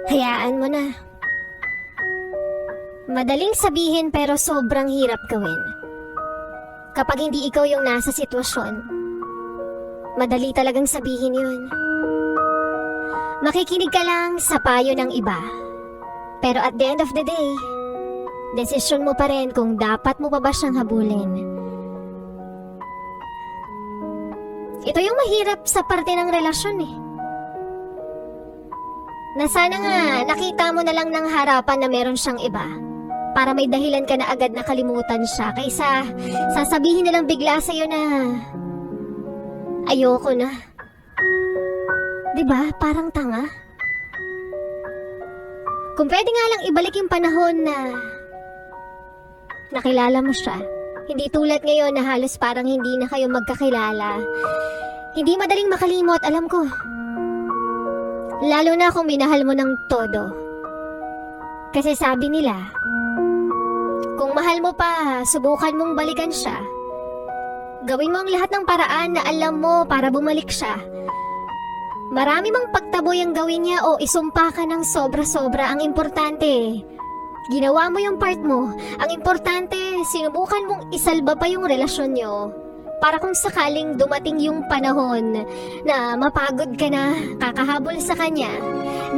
Hayaan mo na. Madaling sabihin pero sobrang hirap gawin. Kapag hindi ikaw yung nasa sitwasyon, madali talagang sabihin yun. Makikinig ka lang sa payo ng iba. Pero at the end of the day, desisyon mo pa rin kung dapat mo pa ba siyang habulin. Ito yung mahirap sa parte ng relasyon eh. Na sana nga nakita mo na lang ng harapan na meron siyang iba. Para may dahilan ka na agad nakalimutan siya kaysa sasabihin na lang bigla sa'yo na ayoko na. Diba? Parang tanga. Kung pwede nga lang ibalik yung panahon na nakilala mo siya. Hindi tulad ngayon na halos parang hindi na kayo magkakilala. Hindi madaling makalimot, alam ko. Lalo na kung minahal mo ng todo. Kasi sabi nila, kung mahal mo pa, subukan mong balikan siya. Gawin mo ang lahat ng paraan na alam mo para bumalik siya. Marami mang pagtaboy ang gawin niya o isumpa ka ng sobra-sobra. Ang importante, ginawa mo yung part mo. Ang importante, sinubukan mong isalba pa yung relasyon nyo. Para kung sakaling dumating yung panahon na mapagod ka na, kakahabol sa kanya,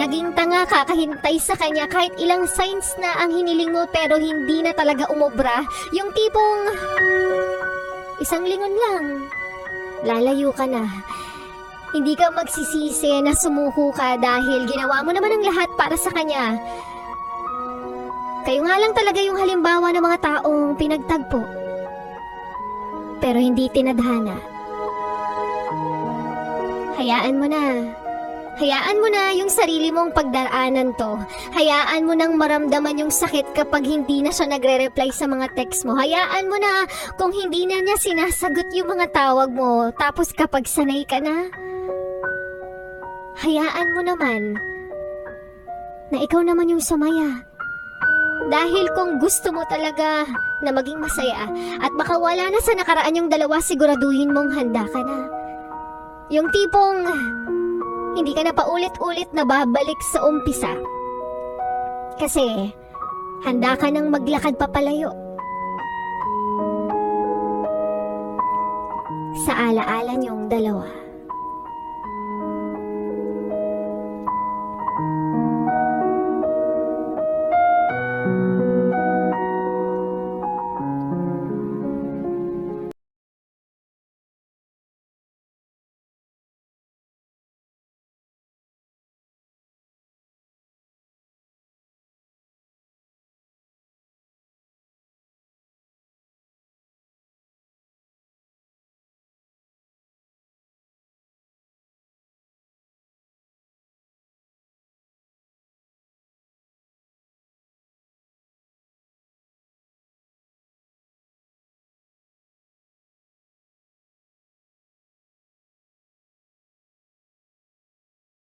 naging tanga ka, kahintay sa kanya kahit ilang signs na ang hiniling mo pero hindi na talaga umobra. Yung tipong, isang lingon lang, lalayo ka na. Hindi ka magsisisi na sumuko ka dahil ginawa mo naman ang lahat para sa kanya. Kayo nga lang talaga yung halimbawa ng mga taong pinagtagpo pero hindi tinadhana. Hayaan mo na. Hayaan mo na yung sarili mong pagdaraanan to. Hayaan mo nang maramdaman yung sakit kapag hindi na siya nagre-reply sa mga text mo. Hayaan mo na kung hindi na niya sinasagot yung mga tawag mo. Tapos kapag sanay ka na, hayaan mo naman na ikaw naman yung sumaya. Dahil kung gusto mo talaga na maging masaya at makawala na sa nakaraan yung dalawa, siguraduhin mong handa ka na. Yung tipong hindi ka na paulit-ulit na babalik sa umpisa. Kasi handa ka nang maglakad papalayo. Sa alaala niyong dalawa.